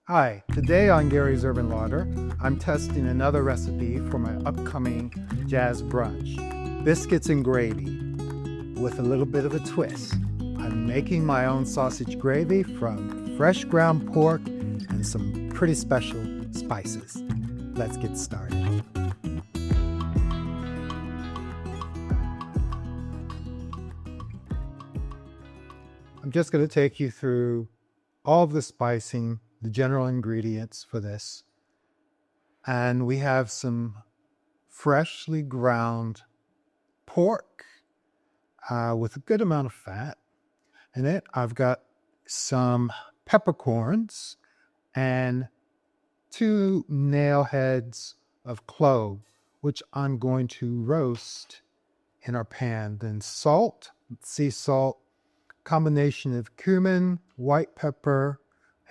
Hi, today on Gary's Urban Larder, I'm testing another recipe for my upcoming jazz brunch. Biscuits and gravy with a little bit of a twist. I'm making my own sausage gravy from fresh ground pork and some pretty special spices. Let's get started. I'm just going to take you through all of the spicing, the general ingredients for this. And we have some freshly ground pork with a good amount of fat in it. I've got some peppercorns and 2 nail heads of clove, which I'm going to roast in our pan. Then salt, sea salt, combination of cumin, white pepper,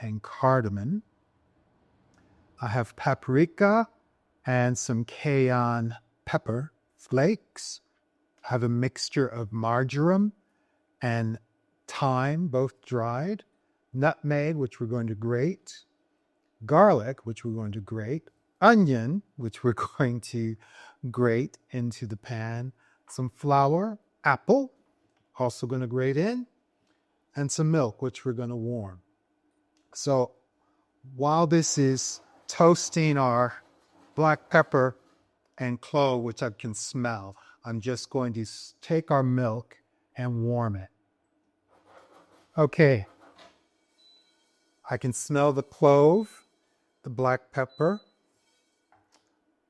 and cardamom. I have paprika and some cayenne pepper flakes. I have a mixture of marjoram and thyme, both dried, nutmeg, which we're going to grate, garlic, which we're going to grate, onion, which we're going to grate into the pan, some flour, apple, also going to grate in, and some milk, which we're going to warm. So while this is toasting our black pepper and clove, which I can smell, I'm just going to take our milk and warm it. Okay, I can smell the clove, the black pepper.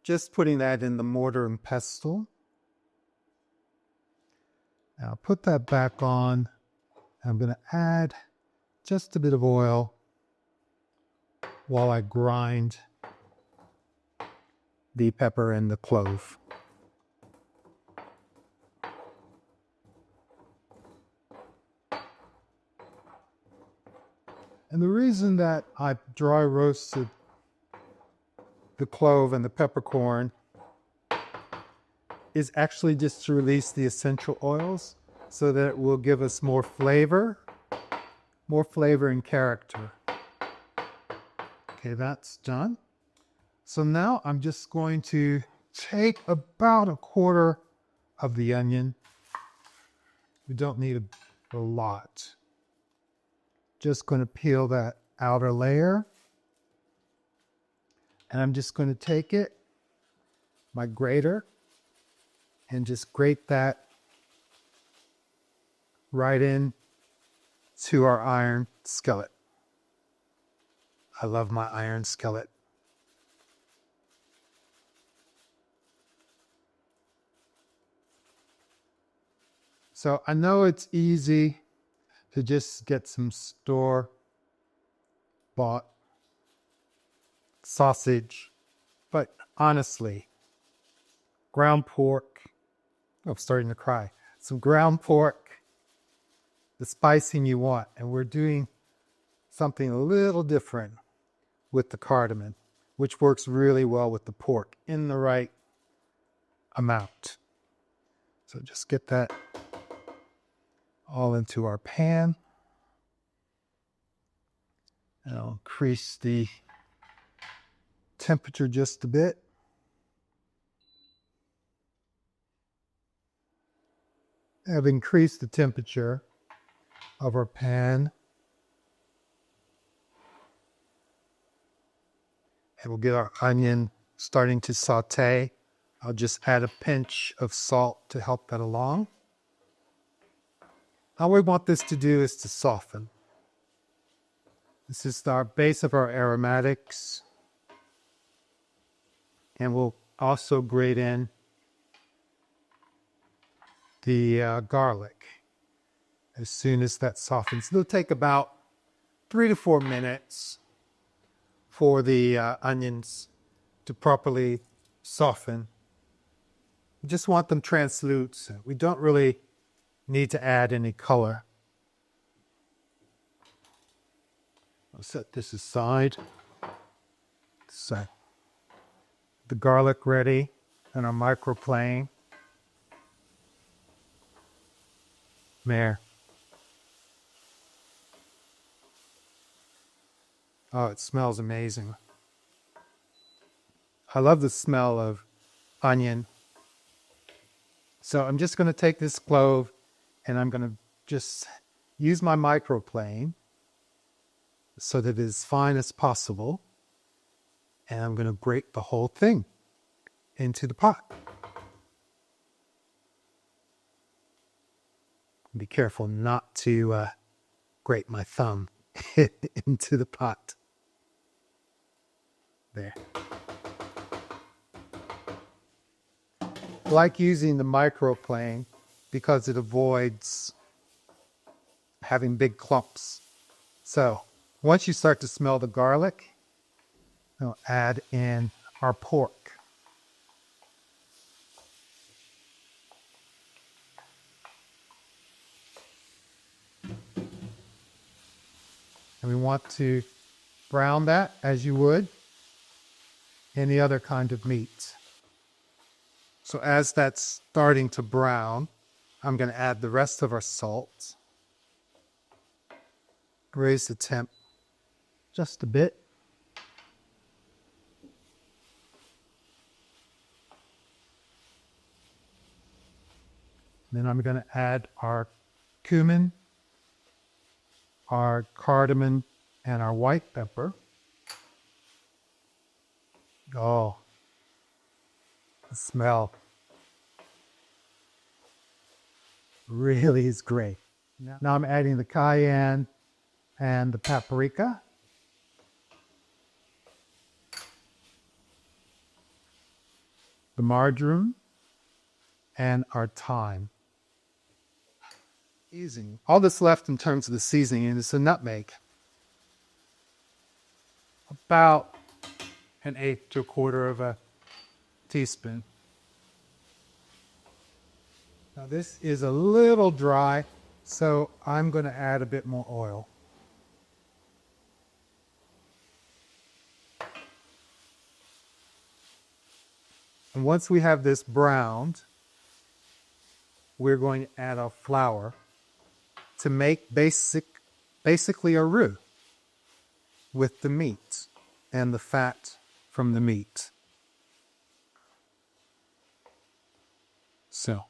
Just putting that in the mortar and pestle. Now put that back on. I'm going to add just a bit of oil while I grind the pepper and the clove. And the reason that I dry roasted the clove and the peppercorn is actually just to release the essential oils so that it will give us more flavor and character. Okay, that's done. So now I'm just going to take about a quarter of the onion. We don't need a lot. Just going to peel that outer layer. And I'm just going to take it, my grater, and just grate that right in to our iron skillet. I love my iron skillet. So I know it's easy to just get some store-bought sausage, but honestly, ground pork, I'm starting to cry, some ground pork, the spicing you want, and we're doing something a little different with the cardamom, which works really well with the pork in the right amount. So just get that all into our pan. And I'll increase the temperature just a bit. I've increased the temperature of our pan. And we'll get our onion starting to saute. I'll just add a pinch of salt to help that along. All we want this to do is to soften. This is our base of our aromatics. And we'll also grate in the garlic as soon as that softens. It'll take about 3 to 4 minutes for the onions to properly soften. We just want them translucent. We don't really need to add any color. I'll set this aside. Set the garlic ready in our microplane. There. Oh, it smells amazing. I love the smell of onion. So I'm just going to take this clove and I'm going to just use my microplane so that it is fine as possible. And I'm going to grate the whole thing into the pot. Be careful not to grate my thumb into the pot. There. I like using the microplane because it avoids having big clumps. So once you start to smell the garlic, we'll add in our pork. And we want to brown that as you would any other kind of meat. So as that's starting to brown, I'm going to add the rest of our salt. Raise the temp just a bit. Then I'm going to add our cumin, our cardamom, and our white pepper. Oh, the smell really is great. Now I'm adding the cayenne and the paprika. The marjoram and our thyme. Easy. All that's left in terms of the seasoning is a nutmeg. About 1/8 to 1/4 of a teaspoon. Now this is a little dry, so I'm going to add a bit more oil. And once we have this browned, we're going to add our flour to make basically a roux with the meat and the fat from the meat. So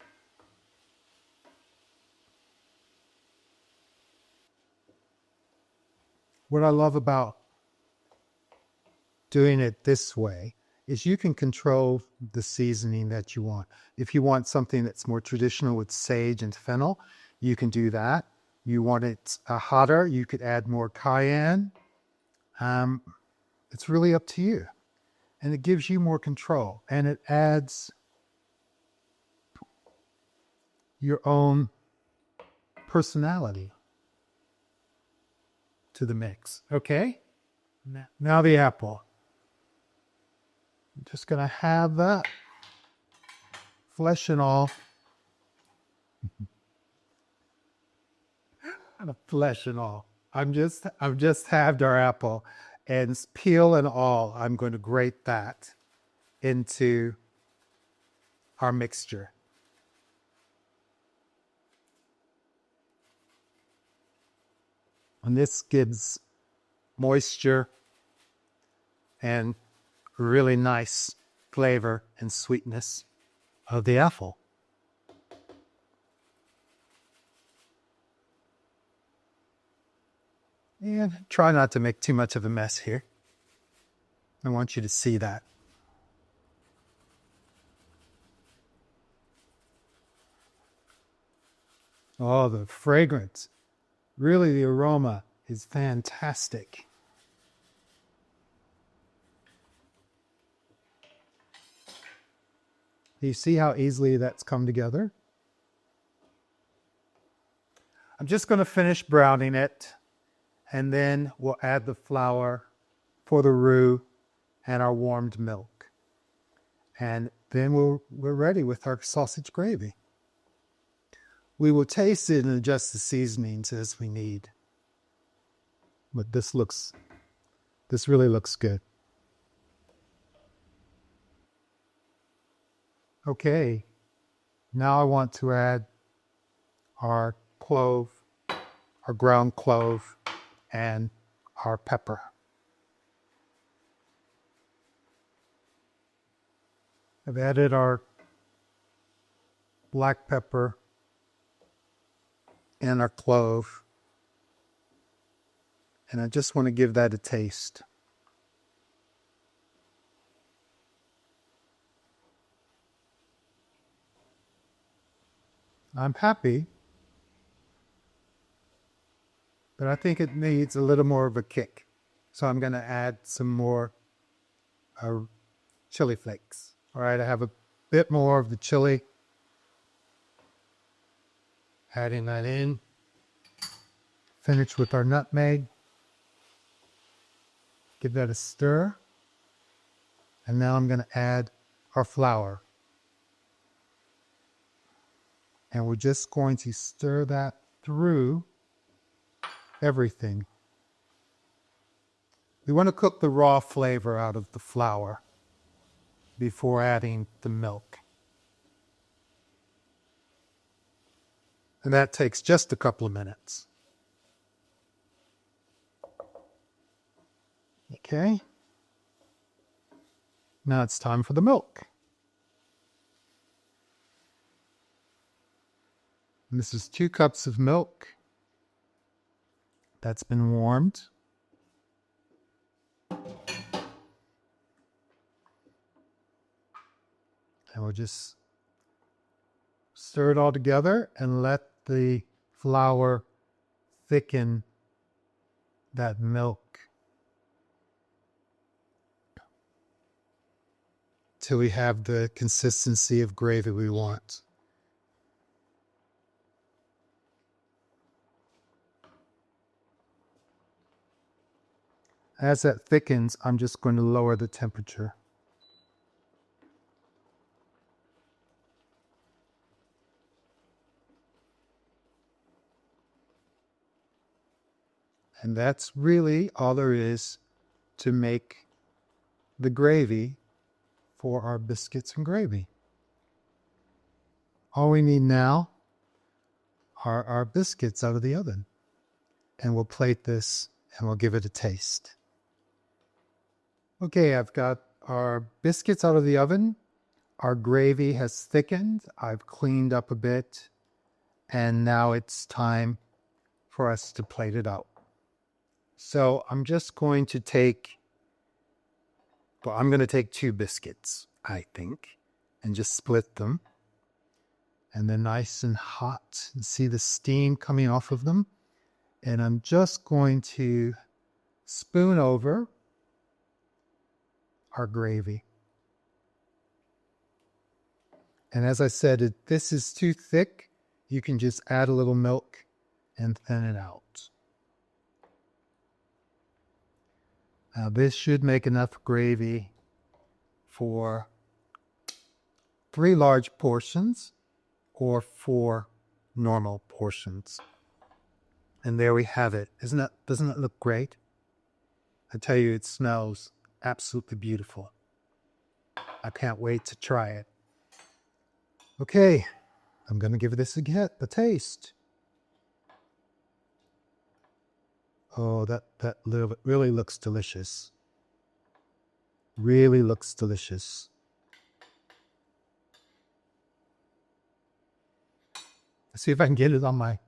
what I love about doing it this way is you can control the seasoning that you want. If you want something that's more traditional with sage and fennel, you can do that. You want it hotter, you could add more cayenne. It's really up to you. And it gives you more control. And it adds your own personality to the mix. Okay? Now the apple. I'm just going to have that, flesh and all. Flesh and all. I've just halved our apple, and peel and all, I'm going to grate that into our mixture. And this gives moisture and really nice flavor and sweetness of the apple. And try not to make too much of a mess here. I want you to see that. Oh, the fragrance. Really, the aroma is fantastic. Do you see how easily that's come together? I'm just going to finish browning it, and then we'll add the flour for the roux and our warmed milk. And then we're ready with our sausage gravy. We will taste it and adjust the seasonings as we need. But this really looks good. Okay, now I want to add our clove, our ground clove, and our pepper. I've added our black pepper and our clove. And I just want to give that a taste. I'm happy, but I think it needs a little more of a kick. So I'm going to add some more chili flakes. All right, I have a bit more of the chili. Adding that in. Finish with our nutmeg. Give that a stir. And now I'm going to add our flour. And we're just going to stir that through everything. We want to cook the raw flavor out of the flour before adding the milk. And that takes just a couple of minutes. Okay. Now it's time for the milk. And this is 2 cups of milk that's been warmed. And we'll just stir it all together and let the flour thicken that milk till we have the consistency of gravy we want. As that thickens, I'm just going to lower the temperature. And that's really all there is to make the gravy for our biscuits and gravy. All we need now are our biscuits out of the oven. And we'll plate this and we'll give it a taste. Okay, I've got our biscuits out of the oven. Our gravy has thickened. I've cleaned up a bit. And now it's time for us to plate it out. So I'm just going to take, I'm going to take 2 biscuits, I think, and just split them. And they're nice and hot. And see the steam coming off of them. And I'm just going to spoon over our gravy. And as I said, if this is too thick, you can just add a little milk and thin it out. Now this should make enough gravy for 3 large portions or 4 normal portions. And there we have it. Doesn't it look great? I tell you, it smells absolutely beautiful. I can't wait to try it. Okay, I'm going to give this a taste. Oh, that really looks delicious. Really looks delicious. Let's see if I can get it on my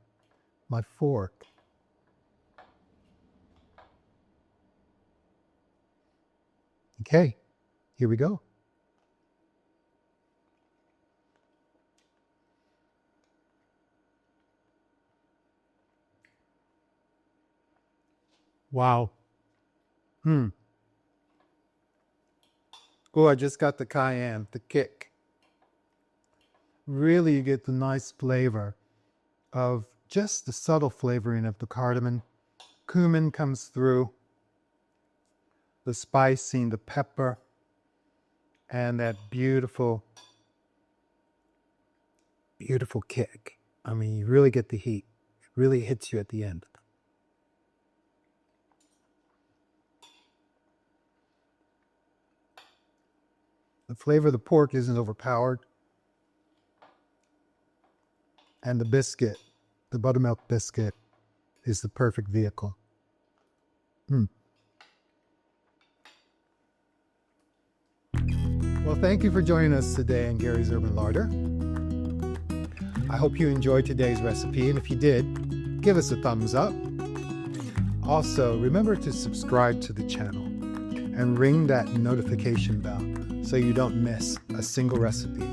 fork. Okay, here we go. Wow. Oh, I just got the cayenne, the kick. Really, you get the nice flavor of just the subtle flavoring of the cardamom. Cumin comes through. The spicing, the pepper, and that beautiful, beautiful kick. I mean, you really get the heat. It really hits you at the end. The flavor of the pork isn't overpowered. And the biscuit, the buttermilk biscuit, is the perfect vehicle. Well, thank you for joining us today in Gary's Urban Larder. I hope you enjoyed today's recipe, and if you did, give us a thumbs up. Also, remember to subscribe to the channel and ring that notification bell so you don't miss a single recipe.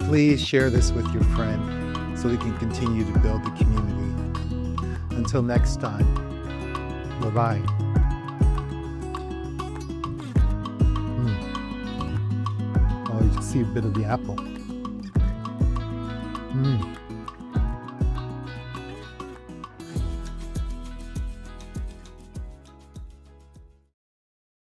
Please share this with your friend so we can continue to build the community. Until next time, bye-bye. Oh, you can see a bit of the apple.